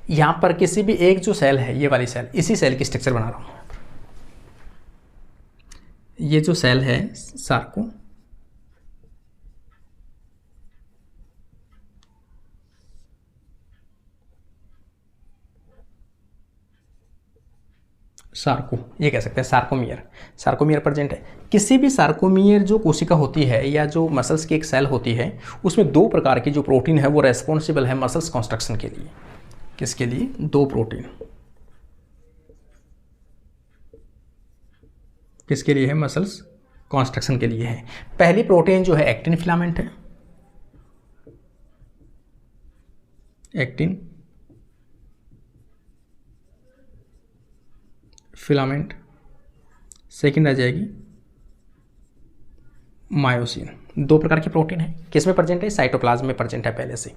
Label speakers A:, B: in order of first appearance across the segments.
A: यहाँ पर किसी भी एक जो सेल है, ये वाली सेल, इसी सेल की स्ट्रक्चर बना रहा हूँ। ये जो सेल है सार्को, ये कह सकते हैं सार्कोमियर। सार्कोमियर प्रेजेंट है। किसी भी सार्कोमियर जो कोशिका होती है या जो मसल्स की एक सेल होती है, उसमें दो प्रकार की जो प्रोटीन है वो रेस्पॉन्सिबल है मसल्स कंस्ट्रक्शन के लिए। किसके लिए? दो प्रोटीन किसके लिए है? मसल्स कंस्ट्रक्शन के लिए है। पहली प्रोटीन जो है एक्टिन फिलामेंट है, एक्टिन फिलामेंट। सेकंड आ जाएगी मायोसिन। दो प्रकार की प्रोटीन है। किस में प्रेजेंट है? साइटोप्लाज्म में प्रेजेंट है पहले से।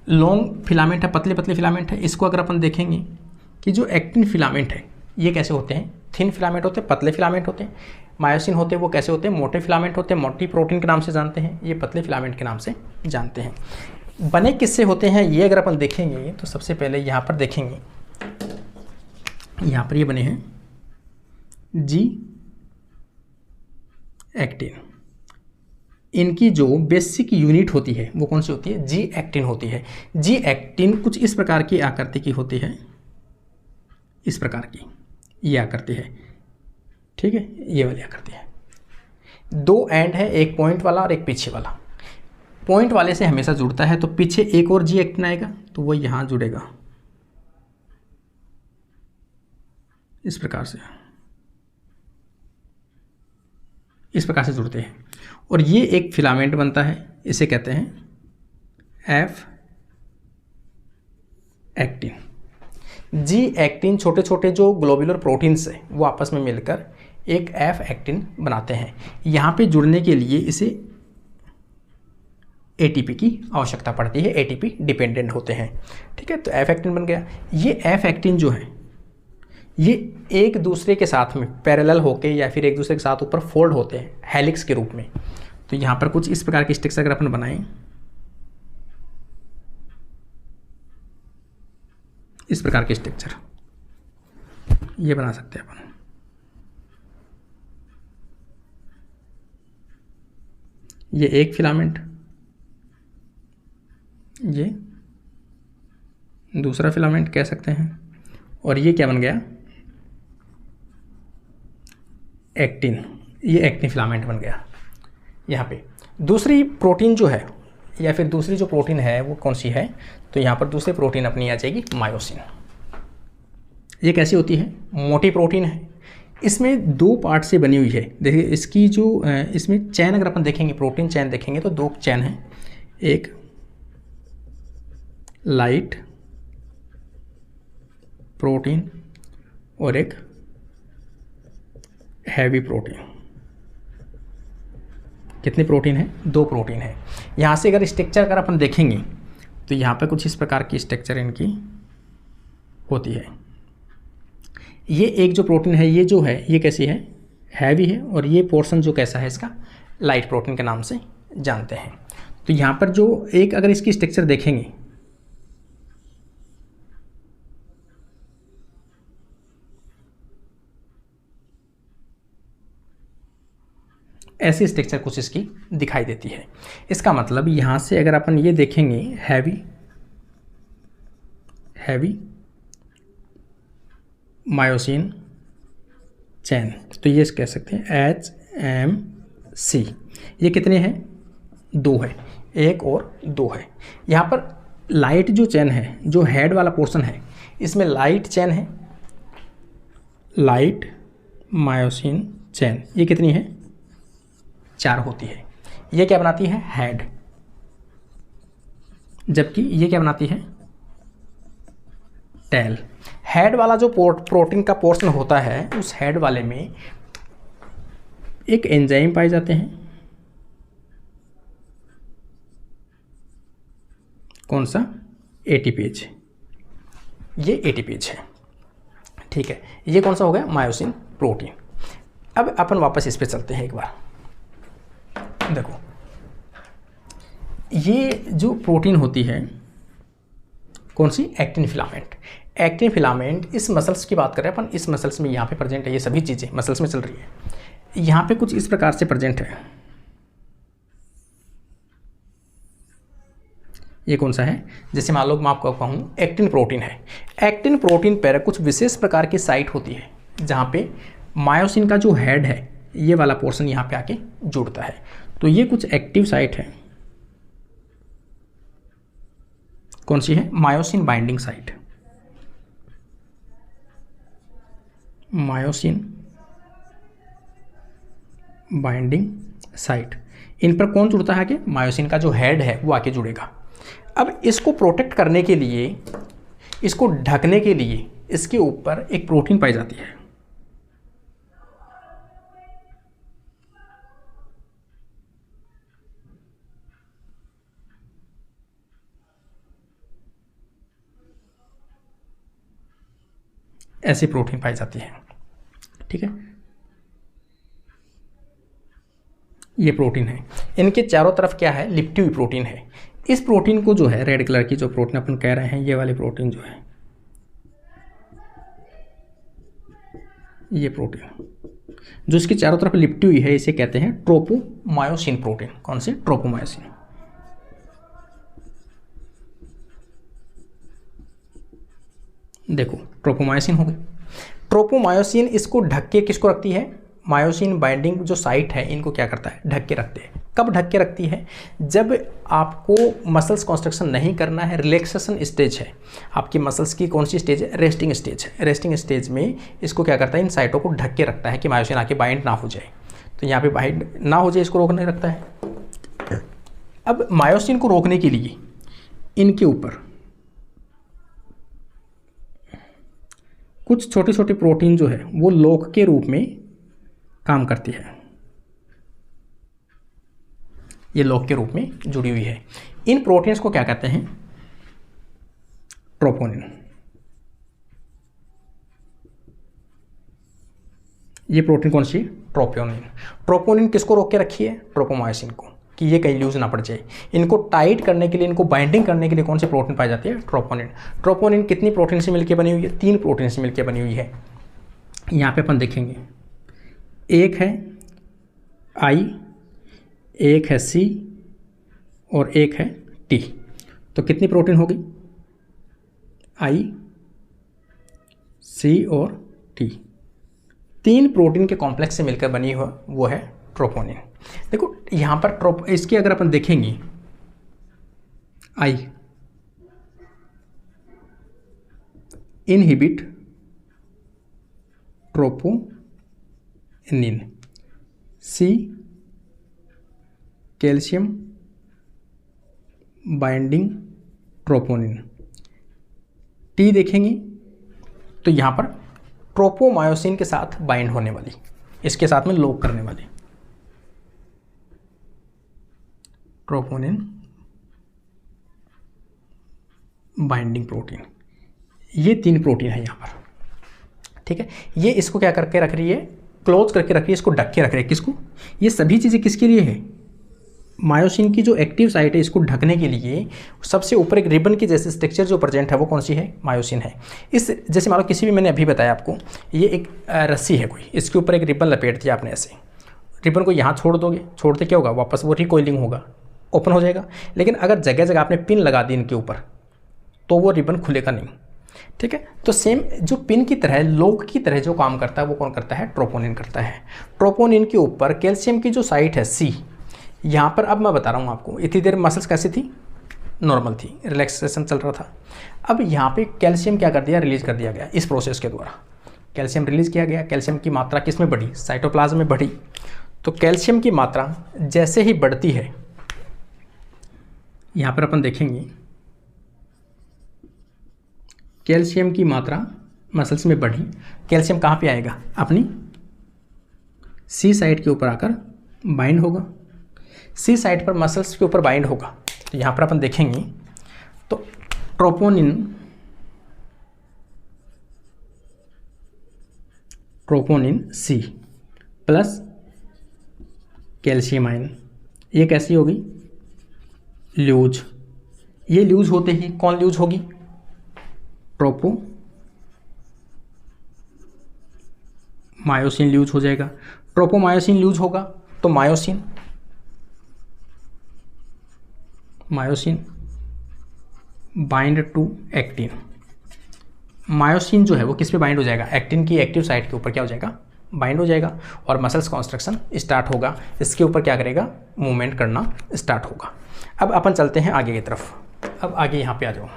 A: लॉन्ग फिलामेंट है, पतले पतले फिलामेंट है। इसको अगर अपन देखेंगे कि जो एक्टिन फिलामेंट है ये कैसे होते हैं? थिन फिलामेंट होते हैं, पतले फिलामेंट होते हैं। मायोसिन होते हैं वो कैसे होते हैं? मोटे फिलामेंट होते हैं, मोटी प्रोटीन के नाम से जानते हैं। ये पतले फिलामेंट के नाम से जानते हैं। बने किससे होते हैं ये अगर अपन देखेंगे तो सबसे पहले यहाँ पर देखेंगे, यहाँ पर ये बने हैं जी एक्टिन। इनकी जो बेसिक यूनिट होती है वो कौन सी होती है? जी एक्टिन होती है। जी एक्टिन कुछ इस प्रकार की आकृति की होती है, इस प्रकार की ये आकृति है, ठीक है, ये वाली आकृति है। दो एंड है, एक पॉइंट वाला और एक पीछे वाला। पॉइंट वाले से हमेशा जुड़ता है तो पीछे एक और जी एक्टिन आएगा तो वो यहाँ जुड़ेगा इस प्रकार से, इस प्रकार से जुड़ते हैं। और ये एक फिलामेंट बनता है, इसे कहते हैं एफ एक्टिन। जी एक्टिन छोटे छोटे जो ग्लोब्यूलर प्रोटीन्स है वो आपस में मिलकर एक एफ एक्टिन बनाते हैं। यहाँ पे जुड़ने के लिए इसे एटीपी की आवश्यकता पड़ती है, एटीपी डिपेंडेंट होते हैं, ठीक है। तो एफ एक्टिन बन गया। ये एफ एक्टिन जो है ये एक दूसरे के साथ में पैरेलल होके या फिर एक दूसरे के साथ ऊपर फोल्ड होते हैं हेलिक्स के रूप में। तो यहाँ पर कुछ इस प्रकार की स्ट्रक्चर अगर अपन बनाएं, इस प्रकार के स्ट्रक्चर ये बना सकते हैं अपन। ये एक फिलामेंट, ये दूसरा फिलामेंट कह सकते हैं, और ये क्या बन गया? एक्टिन। ये एक्टिन फिलामेंट बन गया। यहाँ पे दूसरी प्रोटीन जो है या फिर दूसरी जो प्रोटीन है वो कौन सी है? तो यहाँ पर दूसरी प्रोटीन अपनी आ जाएगी मायोसिन। ये कैसी होती है? मोटी प्रोटीन है। इसमें दो पार्ट से बनी हुई है। देखिए इसकी जो इसमें चैन अगर अपन देखेंगे, प्रोटीन चैन देखेंगे तो दो चैन है, एक लाइट प्रोटीन और एक हैवी प्रोटीन। कितनी प्रोटीन है? दो प्रोटीन है। यहाँ से अगर स्ट्रक्चर अगर अपन देखेंगे तो यहाँ पे कुछ इस प्रकार की स्ट्रक्चर इनकी होती है। ये एक जो प्रोटीन है ये जो है ये कैसी है? हैवी है। और ये पोर्शन जो कैसा है इसका? लाइट प्रोटीन के नाम से जानते हैं। तो यहाँ पर जो एक अगर इसकी स्ट्रक्चर देखेंगे, ऐसी स्ट्रक्चर कुछ इसकी दिखाई देती है। इसका मतलब यहाँ से अगर अपन ये देखेंगे हैवी मायोसिन चैन, तो ये कह सकते हैं HMC। ये कितने हैं? दो है, एक और दो है। यहाँ पर लाइट जो चैन है, जो हेड वाला पोर्शन है, इसमें लाइट चैन है, लाइट मायोसिन चैन। ये कितनी है? 4 होती है। ये क्या बनाती है? हेड। जबकि ये क्या बनाती है? टेल। हेड वाला जो प्रोटीन का पोर्शन होता है उस हेड वाले में एक एंजाइम पाए जाते हैं। कौन सा? एटीपेज। ये एटीपेज है, ठीक है। ये कौन सा हो गया? Myosin protein. अब अपन वापस इस पे चलते हैं एक बार। देखो ये जो प्रोटीन होती है कौन सी? Actin filament. एक्टिन फिलामेंट इस मसल्स की बात कर रहे हैं अपन, इस मसल्स में यहाँ पे प्रेजेंट है, ये सभी चीज़ें मसल्स में चल रही है। यहाँ पे कुछ इस प्रकार से प्रेजेंट है। ये कौन सा है? जैसे मान लो मैं आपको कहूँ एक्टिन प्रोटीन है। एक्टिन प्रोटीन पर कुछ विशेष प्रकार की साइट होती है जहाँ पे मायोसिन का जो हेड है ये वाला पोर्शन यहाँ पे आके जुड़ता है। तो ये कुछ एक्टिव साइट है। कौन सी है? Myosin binding site. Myosin binding site, इन पर कौन जुड़ता है? कि मायोसिन का जो हेड है वो आके जुड़ेगा। अब इसको प्रोटेक्ट करने के लिए, इसको ढकने के लिए इसके ऊपर एक प्रोटीन पाई जाती है। ऐसी प्रोटीन पाई जाती है, ठीक है। ये प्रोटीन है, इनके चारों तरफ क्या है? लिपटी हुई प्रोटीन है। इस प्रोटीन को जो है रेड कलर की जो प्रोटीन अपन कह रहे हैं, ये वाली प्रोटीन जो है, ये प्रोटीन जो इसके चारों तरफ लिपटी हुई है, इसे कहते हैं ट्रोपोमायोसिन प्रोटीन। कौन से? ट्रोपोमायोसिन। देखो ट्रोपोमायोसिन हो गई। ट्रोपोमायोसिन इसको ढक के किसको रखती है? मायोसिन बाइंडिंग जो साइट है इनको क्या करता है? ढक के रखते हैं। कब ढक के रखती है? जब आपको मसल्स कॉन्स्ट्रक्शन नहीं करना है, रिलैक्सेशन स्टेज है आपकी मसल्स की। कौन सी स्टेज है? रेस्टिंग स्टेज है। रेस्टिंग स्टेज में इसको क्या करता है? इन साइटों को ढक के रखता है कि मायोसिन आके बाइंड ना हो जाए। तो यहाँ पे बाइंड ना हो जाए इसको रोकने रखता है। अब मायोसिन को रोकने के लिए इनके ऊपर कुछ छोटी छोटी प्रोटीन जो है वो लोक के रूप में काम करती है। ये लोक के रूप में जुड़ी हुई है। इन प्रोटीन्स को क्या कहते हैं? ट्रोपोनिन। ये प्रोटीन कौन सी? ट्रोपोनिन। ट्रोपोनिन किसको रोक के रखी है? ट्रोपोमायोसिन को, कि ये कहीं लूज ना पड़ जाए। इनको टाइट करने के लिए, इनको बाइंडिंग करने के लिए कौन सी प्रोटीन पाई जाती है? ट्रोपोनिन। ट्रोपोनिन कितनी प्रोटीन से मिलकर बनी हुई है? 3 प्रोटीन से मिलकर बनी हुई है। यहाँ पे अपन देखेंगे, एक है आई, एक है सी और एक है टी। तो कितनी प्रोटीन होगी? आई, सी और टी। 3 प्रोटीन के कॉम्प्लेक्स से मिलकर बनी हुआ वो है ट्रोपोनिन। देखो यहाँ पर इसकी अगर अपन देखेंगे, I inhibit troponin, C calcium binding troponin, T देखेंगे तो यहाँ पर ट्रोपोमायोसिन के साथ बाइंड होने वाली, इसके साथ में लॉक करने वाली ट्रोपोनिन बाइंडिंग प्रोटीन। ये 3 प्रोटीन है यहाँ पर, ठीक है। ये इसको क्या करके रख रही है? क्लोज करके रख रही है, इसको ढक के रख रही है। किसको? ये सभी चीज़ें किसके लिए है? मायोसिन की जो एक्टिव साइट है इसको ढकने के लिए सबसे ऊपर एक रिबन की जैसे स्ट्रक्चर जो प्रेजेंट है वो कौन सी है? मायोसिन है। इस जैसे मान लो किसी भी, मैंने अभी बताया आपको, ये एक रस्सी है कोई, इसके ऊपर एक रिबन लपेट दिया आपने ऐसे। रिबन को यहाँ छोड़ दोगे, छोड़ते क्या होगा? वापस वो रिकॉइलिंग होगा, ओपन हो जाएगा। लेकिन अगर जगह जगह आपने पिन लगा दी इनके ऊपर तो वो रिबन खुलेगा नहीं, ठीक है। तो सेम जो पिन की तरह, लॉक की तरह जो काम करता है वो कौन करता है? ट्रोपोनिन करता है। ट्रोपोनिन के ऊपर कैल्शियम की जो साइट है सी, यहाँ पर अब मैं बता रहा हूँ आपको, इतनी देर मसल्स कैसी थी? नॉर्मल थी, रिलैक्सेशन चल रहा था। अब यहाँ पे कैल्शियम क्या कर दिया? रिलीज कर दिया गया इस प्रोसेस के द्वारा। कैल्शियम रिलीज किया गया। कैल्शियम की मात्रा किस में बढ़ी? साइटोप्लाज्म में बढ़ी। तो कैल्शियम की मात्रा जैसे ही बढ़ती है, यहाँ पर अपन देखेंगे कैल्शियम की मात्रा मसल्स में बढ़ी। कैल्शियम कहाँ पे आएगा? अपनी सी साइट के ऊपर आकर बाइंड होगा। सी साइट पर मसल्स के ऊपर बाइंड होगा। तो यहाँ पर अपन देखेंगे तो troponin C plus calcium ion, ये कैसी होगी? ल्यूज। ये ल्यूज होते ही कौन ल्यूज होगी? ट्रोपो मायोसिन लूज हो जाएगा। ट्रोपोमायोसिन लूज होगा तो myosin bind to actin. Myosin जो है वो किस पे बाइंड हो जाएगा? एक्टिन की एक्टिव साइट के ऊपर क्या हो जाएगा? बाइंड हो जाएगा और मसल्स कॉन्स्ट्रक्शन स्टार्ट होगा। इसके ऊपर क्या करेगा? मूवमेंट करना स्टार्ट होगा। अब अपन चलते हैं आगे की तरफ। अब आगे यहाँ पे आ जाओ।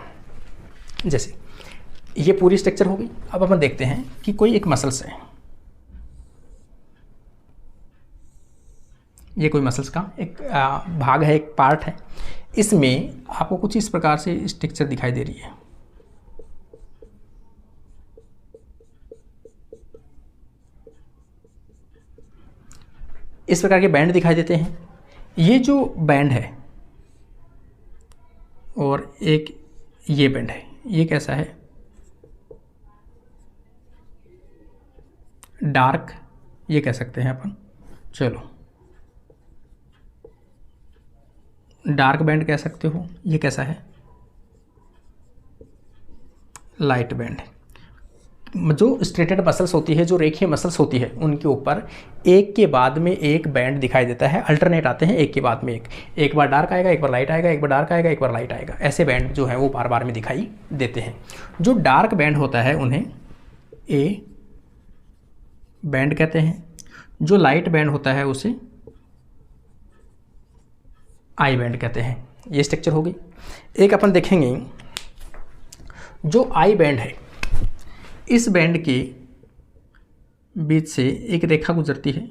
A: जैसे ये पूरी स्ट्रक्चर हो गई। अब अपन देखते हैं कि कोई एक मसल्स है, ये कोई मसल्स का एक भाग है, एक पार्ट है। इसमें आपको कुछ इस प्रकार से स्ट्रक्चर दिखाई दे रही है। इस प्रकार के बैंड दिखाई देते हैं। ये जो बैंड है और एक ये बैंड है, ये कैसा है? डार्क, ये कह सकते हैं अपन। चलो डार्क बैंड कह सकते हो। ये कैसा है? Light band. जो स्ट्रेटेड मसल्स होती है, जो रेखीय मसल्स होती है, उनके ऊपर एक के बाद में एक बैंड दिखाई देता है। अल्टरनेट आते हैं एक के बाद में एक बार डार्क आएगा, एक बार लाइट आएगा, एक बार डार्क आएगा, एक बार लाइट आएगा। ऐसे बैंड जो है वो बार बार में दिखाई देते हैं। जो डार्क बैंड होता है उन्हें ए बैंड कहते हैं। जो लाइट बैंड होता है उसे आई बैंड कहते हैं। ये स्ट्रक्चर होगी। एक अपन देखेंगे जो आई बैंड है, इस बैंड के बीच से एक रेखा गुजरती है,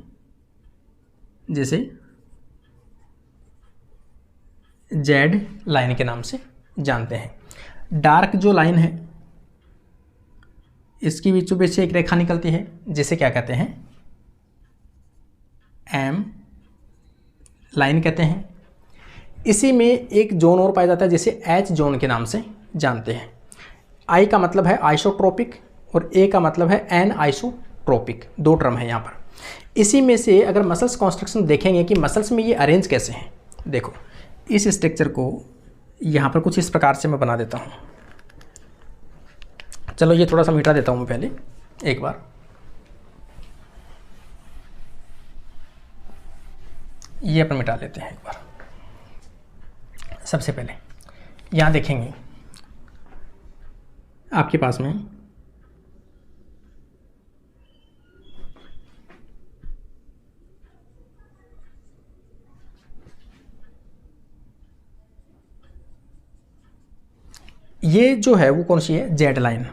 A: जिसे जेड लाइन के नाम से जानते हैं। डार्क जो लाइन है, इसके बीचों बीच से एक रेखा निकलती है, जिसे क्या कहते हैं? एम लाइन कहते हैं। इसी में एक जोन और पाया जाता है, जिसे एच जोन के नाम से जानते हैं। आई का मतलब है आइसोट्रोपिक और ए का मतलब है एन आइसोट्रोपिक। दो टर्म है यहाँ पर। इसी में से अगर मसल्स कॉन्स्ट्रक्शन देखेंगे कि मसल्स में ये अरेंज कैसे हैं। देखो इस स्ट्रक्चर को यहाँ पर कुछ इस प्रकार से मैं बना देता हूँ। चलो ये थोड़ा सा मिटा देता हूँ मैं पहले एक बार। ये अपन मिटा लेते हैं एक बार। सबसे पहले यहाँ देखेंगे आपके पास में ये जो है वो कौन सी है? Z line.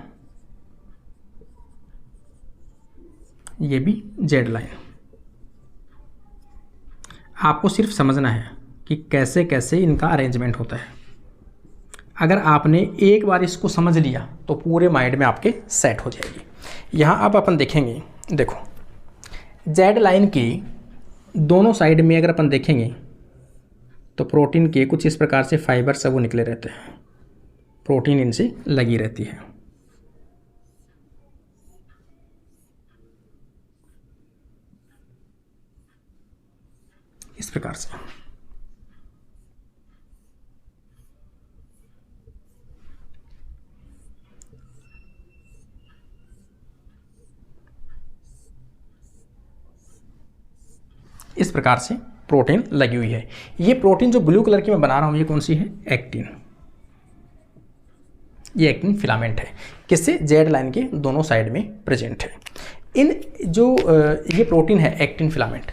A: ये भी जेड लाइन। आपको सिर्फ समझना है कि कैसे कैसे इनका अरेंजमेंट होता है। अगर आपने एक बार इसको समझ लिया तो पूरे माइंड में आपके सेट हो जाएगी। यहाँ अब अपन देखेंगे, देखो जेड लाइन की दोनों साइड में अगर अपन देखेंगे तो प्रोटीन के कुछ इस प्रकार से फाइबर सब वो निकले रहते हैं। प्रोटीन इनसे लगी रहती है। इस प्रकार से इस प्रकार से प्रोटीन लगी हुई है। ये प्रोटीन जो ब्लू कलर की मैं बना रहा हूं, ये कौन सी है? एक्टिन। ये एक्टिन फिलामेंट है। किससे? जेड लाइन के दोनों साइड में प्रेजेंट है। इन जो ये प्रोटीन है एक्टिन फिलामेंट,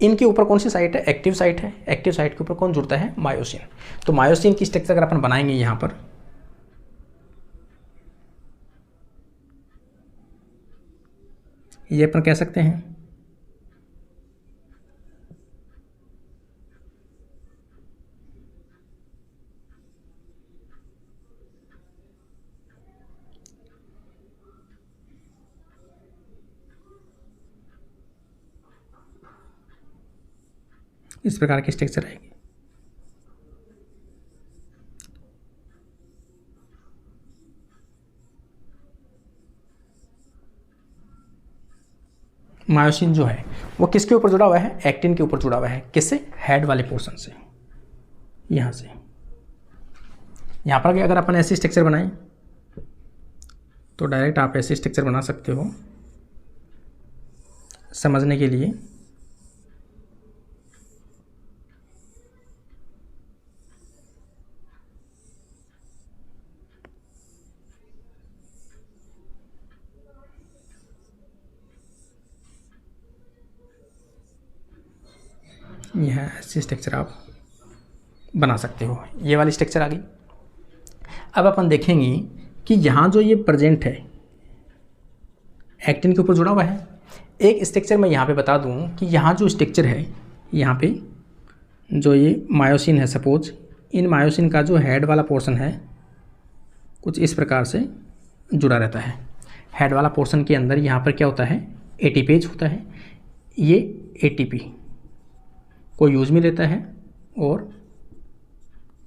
A: इनके ऊपर कौन सी साइट है? एक्टिव साइट है। एक्टिव साइट के ऊपर कौन जुड़ता है? मायोसिन। तो मायोसिन की स्ट्रक्चर अगर अपन बनाएंगे यहाँ पर, ये अपन कह सकते हैं इस प्रकार की स्ट्रक्चर आएगी। मायोसिन जो है वो किसके ऊपर जुड़ा हुआ है? एक्टिन के ऊपर जुड़ा हुआ है। किससे? हेड वाले पोर्शन से। यहाँ से यहाँ पर अगर अपन ऐसी स्ट्रक्चर बनाएं, तो डायरेक्ट आप ऐसे स्ट्रक्चर बना सकते हो समझने के लिए। यह ऐसी स्ट्रक्चर आप बना सकते हो। ये वाली स्ट्रक्चर आ गई। अब अपन देखेंगे कि यहाँ जो ये प्रेजेंट है एक्टिन के ऊपर जुड़ा हुआ है। एक स्ट्रक्चर मैं यहाँ पे बता दूँ कि यहाँ जो स्ट्रक्चर है, यहाँ पे जो ये मायोसिन है, सपोज इन मायोसिन का जो हेड वाला पोर्शन है कुछ इस प्रकार से जुड़ा रहता है। हेड वाला पोर्शन के अंदर यहाँ पर क्या होता है, एटीपेज होता है। ये एटीपी को यूज में लेता है और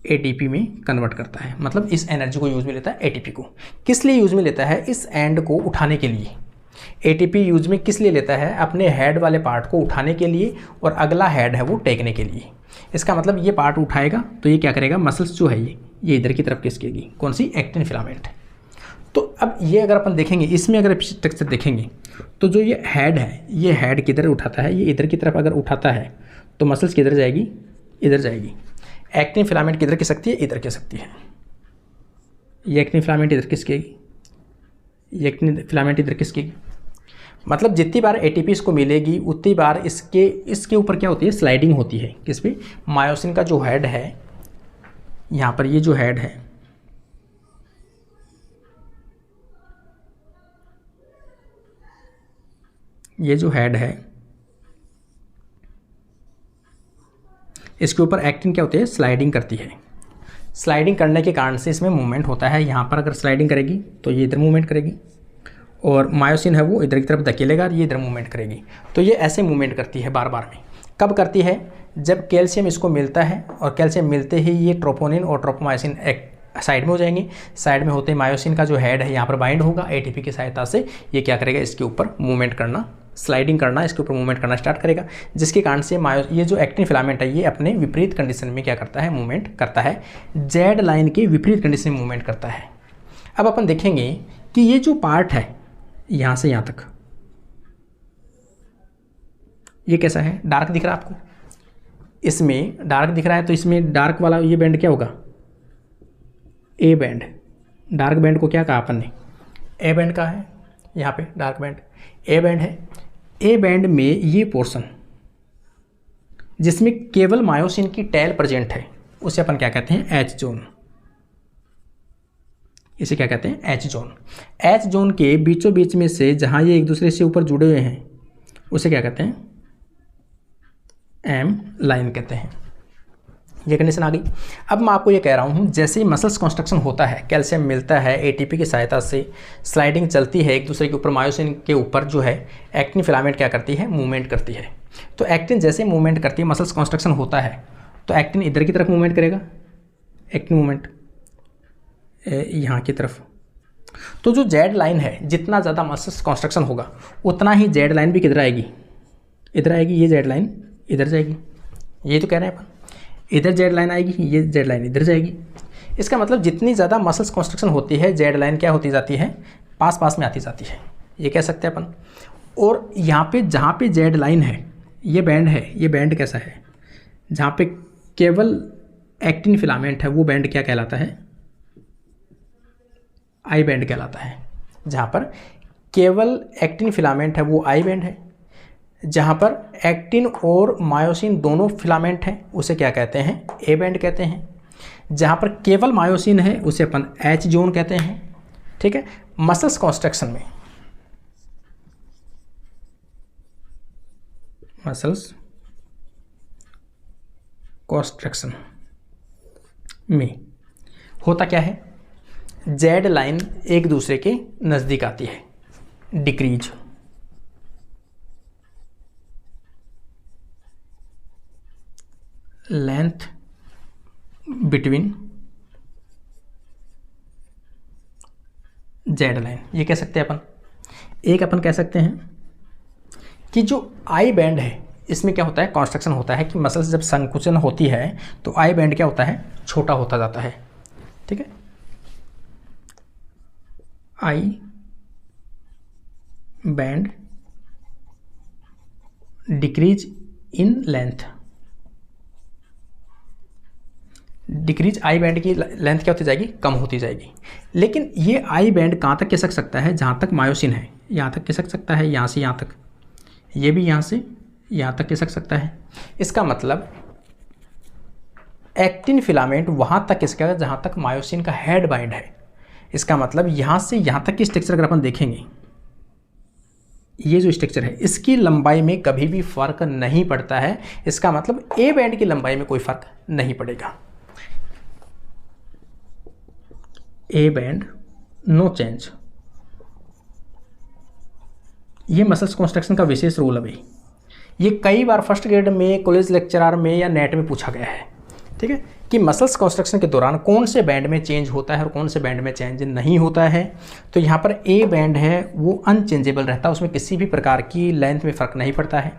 A: एटीपी में कन्वर्ट करता है, मतलब इस एनर्जी को यूज में लेता है। एटीपी को किस लिए यूज में लेता है, इस एंड को उठाने के लिए। एटीपी यूज में किस लिए लेता है, अपने हेड वाले पार्ट को उठाने के लिए, और अगला हेड है वो टेकने के लिए। इसका मतलब ये पार्ट उठाएगा तो ये क्या करेगा, मसल्स जो है ये इधर की तरफ खिसकेगी। कौन सी, एक्टिन फिलामेंट। तो अब ये अगर अपन देखेंगे, इसमें अगर स्ट्रक्चर देखेंगे तो जो ये हेड है, ये हेड किधर उठाता है, ये इधर की तरफ अगर उठाता है तो मसल्स किधर जाएगी, इधर जाएगी। एक्टिन फिलामेंट किधर की सकती है, इधर की सकती है। ये एक्टिन फिलामेंट इधर खिसकेगी, ये एक्टिन फिलामेंट इधर खिसकेगी। मतलब जितनी बार एटीपी इसको मिलेगी उतनी बार इसके ऊपर क्या होती है, स्लाइडिंग होती है। किस पे, मायोसिन का जो हेड है, यहाँ पर ये जो हेड है, ये जो हेड है इसके ऊपर एक्टिन क्या होती है, स्लाइडिंग करती है। स्लाइडिंग करने के कारण से इसमें मूवमेंट होता है। यहाँ पर अगर स्लाइडिंग करेगी तो ये इधर मूवमेंट करेगी, और मायोसिन है वो इधर की तरफ धकेलेगा और ये इधर मूवमेंट करेगी। तो ये ऐसे मूवमेंट करती है बार बार में। कब करती है, जब कैल्शियम इसको मिलता है, और कैल्शियम मिलते ही ये ट्रोपोनिन और ट्रोपोमायोसिन एक साइड में हो जाएंगे। साइड में होते मायोसिन का जो हेड है यहाँ पर बाइंड होगा एटीपी की सहायता से। ये क्या करेगा, इसके ऊपर मूवमेंट करना, स्लाइडिंग करना, इसके ऊपर मूवमेंट करना स्टार्ट करेगा, जिसके कारण से ये जो एक्टिन फिलामेंट है ये अपने विपरीत कंडीशन में क्या करता है, मूवमेंट करता है। जेड लाइन के विपरीत कंडीशन में मूवमेंट करता है। अब अपन देखेंगे कि ये जो पार्ट है यहाँ से यहाँ तक, ये कैसा है, डार्क दिख रहा है आपको, इसमें डार्क दिख रहा है। तो इसमें डार्क वाला ये बैंड क्या होगा, ए बैंड। डार्क बैंड को क्या कहा अपन ने, ए बैंड का है। यहाँ पे डार्क बैंड ए बैंड है। ए बैंड में ये पोर्शन जिसमें केवल मायोसिन की टेल प्रेजेंट है उसे अपन क्या कहते हैं, एच जोन। इसे क्या कहते हैं, एच जोन। एच जोन के बीचों बीच में से जहाँ ये एक दूसरे से ऊपर जुड़े हुए हैं उसे क्या कहते हैं, एम लाइन कहते हैं। ये कंडीशन आ गई। अब मैं आपको ये कह रहा हूँ, जैसे ही मसल्स कंस्ट्रक्शन होता है, कैल्शियम मिलता है, एटीपी की सहायता से स्लाइडिंग चलती है एक दूसरे के ऊपर, मायोसिन के ऊपर जो है एक्टिन फिलामेंट क्या करती है, मूवमेंट करती है। तो एक्टिन जैसे मूवमेंट करती है, मसल्स कंस्ट्रक्शन होता है तो एक्टिन इधर की तरफ मूवमेंट करेगा, एक्टिन मूवमेंट यहाँ की तरफ। तो जो जेड लाइन है, जितना ज़्यादा मसल्स कंस्ट्रक्शन होगा उतना ही जेड लाइन भी किधर आएगी, इधर आएगी। ये जेड लाइन इधर जाएगी, ये तो कह रहे हैं अपन, इधर जेड लाइन आएगी, ये जेड लाइन इधर जाएगी। इसका मतलब जितनी ज़्यादा मसल्स कंस्ट्रक्शन होती है जेड लाइन क्या होती जाती है, पास पास में आती जाती है, ये कह सकते हैं अपन। और यहाँ पे जहाँ पे जेड लाइन है, ये बैंड है, ये बैंड कैसा है, जहाँ पे केवल एक्टिन फिलामेंट है वो बैंड क्या कहलाता है, आई बैंड कहलाता है। जहाँ पर केवल एक्टिन फिलामेंट है वो आई बैंड है। जहाँ पर एक्टिन और मायोसिन दोनों फिलामेंट हैं उसे क्या कहते हैं, ए बैंड कहते हैं। जहाँ पर केवल मायोसिन है उसे अपन एच जोन कहते हैं। ठीक है। मसल्स कंस्ट्रक्शन में, मसल्स कंस्ट्रक्शन में होता क्या है, जेड लाइन एक दूसरे के नज़दीक आती है, decrease. Length between Z line, ये कह सकते हैं अपन। एक अपन कह सकते हैं कि जो आई बैंड है इसमें क्या होता है, कंस्ट्रक्शन होता है कि मसल्स जब संकुचन होती है तो आई बैंड क्या होता है, छोटा होता जाता है। ठीक है, I band decrease in length, decrease I band की लेंथ क्या होती जाएगी, कम होती जाएगी। लेकिन ये आई बैंड कहाँ तक खिसक सकता है, जहाँ तक मायोसिन है यहाँ तक खिसक सकता है, यहाँ से यहाँ तक, ये भी यहाँ से यहाँ तक खिसक सकता है। इसका मतलब एक्टिन फिलामेंट वहाँ तक खिसकेगा जहाँ तक मायोसिन का हेड बाइंड है। इसका मतलब यहाँ से यहाँ तक की स्ट्रक्चर अगर अपन देखेंगे, ये जो स्ट्रक्चर है इसकी लंबाई में कभी भी फर्क नहीं पड़ता है। इसका मतलब ए बैंड की लंबाई में कोई फर्क नहीं पड़ेगा। ए बैंड नो चेंज, ये मसल्स कंस्ट्रक्शन का विशेष रूल है भाई। ये कई बार फर्स्ट ग्रेड में, कॉलेज लेक्चरर में या नेट में पूछा गया है, ठीक है, कि मसल्स कंस्ट्रक्शन के दौरान कौन से बैंड में चेंज होता है और कौन से बैंड में चेंज नहीं होता है। तो यहाँ पर ए बैंड है वो अनचेंजेबल रहता है, उसमें किसी भी प्रकार की लेंथ में फ़र्क नहीं पड़ता है।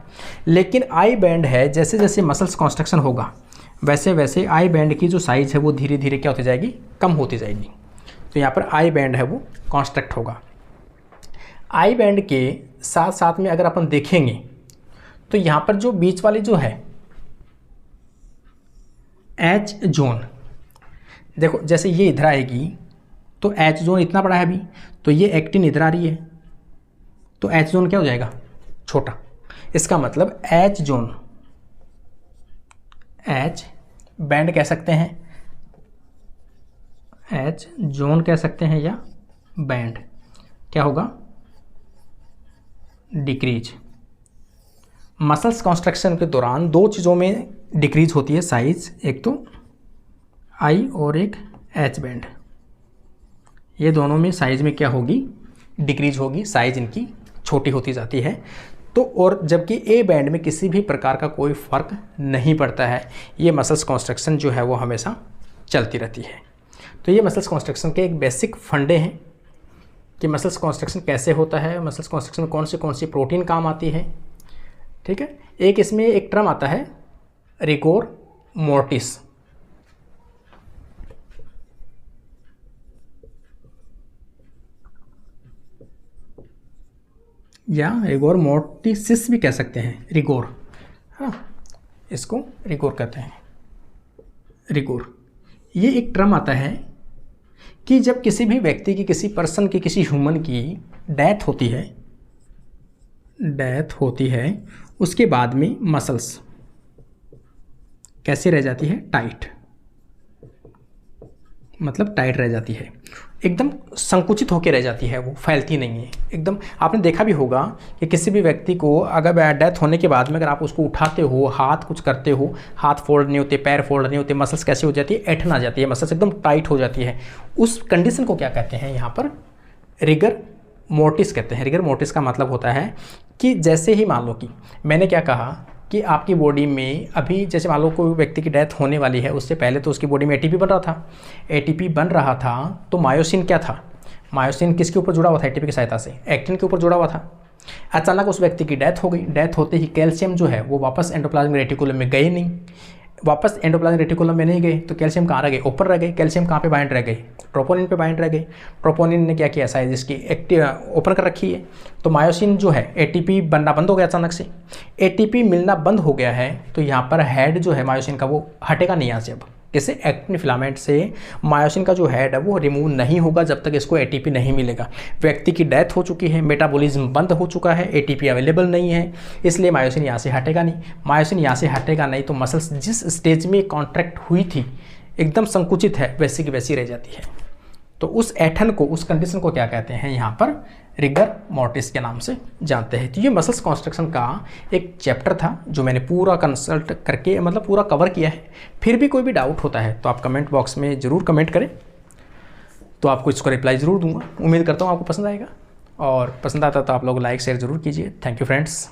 A: लेकिन आई बैंड है, जैसे जैसे मसल्स कंस्ट्रक्शन होगा वैसे वैसे आई बैंड की जो साइज़ है वो धीरे धीरे क्या होती जाएगी, कम होती जाएगी। तो यहाँ पर आई बैंड है वो कॉन्स्ट्रक्ट होगा। आई बैंड के साथ साथ में अगर अपन देखेंगे तो यहाँ पर जो बीच वाली जो है एच जोन, देखो जैसे ये इधर आएगी तो एच जोन इतना बड़ा है अभी, तो ये एक्टिन इधर आ रही है तो एच जोन क्या हो जाएगा, छोटा। इसका मतलब एच जोन, एच बैंड कह सकते हैं, एच जोन कह सकते हैं, या बैंड क्या होगा, डिक्रीज। मसल्स कॉन्स्ट्रक्शन के दौरान दो चीज़ों में डिक्रीज होती है साइज, एक तो आई और एक एच बैंड, ये दोनों में साइज में क्या होगी, डिक्रीज होगी, साइज इनकी छोटी होती जाती है। तो और जबकि ए बैंड में किसी भी प्रकार का कोई फ़र्क नहीं पड़ता है, ये मसल्स कॉन्स्ट्रक्शन जो है वो हमेशा चलती रहती है। तो ये मसल्स कॉन्स्ट्रक्शन के एक बेसिक फंडे हैं कि मसल्स कॉन्स्ट्रक्शन कैसे होता है, मसल्स कॉन्स्ट्रक्शन में कौन सी प्रोटीन काम आती है, ठीक है। एक इसमें एक टर्म आता है रिगोर मोर्टिस, या रिगोर मोर्टिसिस भी कह सकते हैं, रिगोर, हाँ इसको रिगोर कहते हैं, रिगोर। ये एक टर्म आता है कि जब किसी भी व्यक्ति की, किसी पर्सन की, किसी ह्यूमन की डेथ होती है, उसके बाद में मसल्स कैसे रह जाती है, टाइट, मतलब टाइट रह जाती है, एकदम संकुचित होकर रह जाती है, वो फैलती नहीं है एकदम। आपने देखा भी होगा कि किसी भी व्यक्ति को अगर डेथ होने के बाद में अगर आप उसको उठाते हो, हाथ कुछ करते हो, हाथ फोल्ड नहीं होते, पैर फोल्ड नहीं होते, मसल्स कैसे हो जाती है, ऐठन आ जाती है, मसल्स एकदम टाइट हो जाती है। उस कंडीशन को क्या कहते हैं यहाँ पर, रिगर मोर्टिस कहते हैं। रिगर मोर्टिस का मतलब होता है कि जैसे ही मान लो कि मैंने क्या कहा कि आपकी बॉडी में अभी जैसे मान लो कोई व्यक्ति की डेथ होने वाली है, उससे पहले तो उसकी बॉडी में एटीपी बन रहा था, एटीपी बन रहा था तो मायोसिन क्या था, मायोसिन किसके ऊपर जुड़ा हुआ था, एटीपी की सहायता से एक्टिन के ऊपर जुड़ा हुआ था। अचानक उस व्यक्ति की डेथ हो गई, डेथ होते ही कैल्शियम जो है वो वापस एंडोप्लाज्मिक रेटिकुलम में गए नहीं, वापस एंडोप्लाज्मिक रेटिकुलम में नहीं गए तो कैल्शियम कहाँ रह गए, ऊपर रह गए। कैल्शियम कहाँ पे बाइंड रह गए, ट्रोपोनिन पे बाइंड रह गए। ट्रोपोनिन ने क्या किया, साइज इसकी एक्टिव ओपन कर रखी है, तो मायोसिन जो है एटीपी बनना बंद हो गया अचानक से। एटीपी मिलना बंद हो गया है तो यहाँ पर हेड जो है मायोसिन का वो हटेगा नहीं यहाँ से। अब जैसे एक्टिन फिलामेंट से मायोसिन का जो हेड है वो रिमूव नहीं होगा जब तक इसको एटीपी नहीं मिलेगा। व्यक्ति की डेथ हो चुकी है, मेटाबॉलिज्म बंद हो चुका है, एटीपी अवेलेबल नहीं है, इसलिए मायोसिन यहाँ से हटेगा नहीं। मायोसिन यहाँ से हटेगा नहीं तो मसल्स जिस स्टेज में कॉन्ट्रैक्ट हुई थी एकदम संकुचित है, वैसी की वैसी रह जाती है। तो उस ऐठन को, उस कंडीशन को क्या कहते हैं यहाँ पर, रिगर मोर्टिस के नाम से जानते हैं। तो ये मसल्स कॉन्स्ट्रक्शन का एक चैप्टर था जो मैंने पूरा कंसल्ट करके मतलब पूरा कवर किया है। फिर भी कोई भी डाउट होता है तो आप कमेंट बॉक्स में ज़रूर कमेंट करें, तो आपको इसको रिप्लाई ज़रूर दूंगा। उम्मीद करता हूँ आपको पसंद आएगा, और पसंद आता तो आप लोग लाइक शेयर ज़रूर कीजिए। Thank you friends.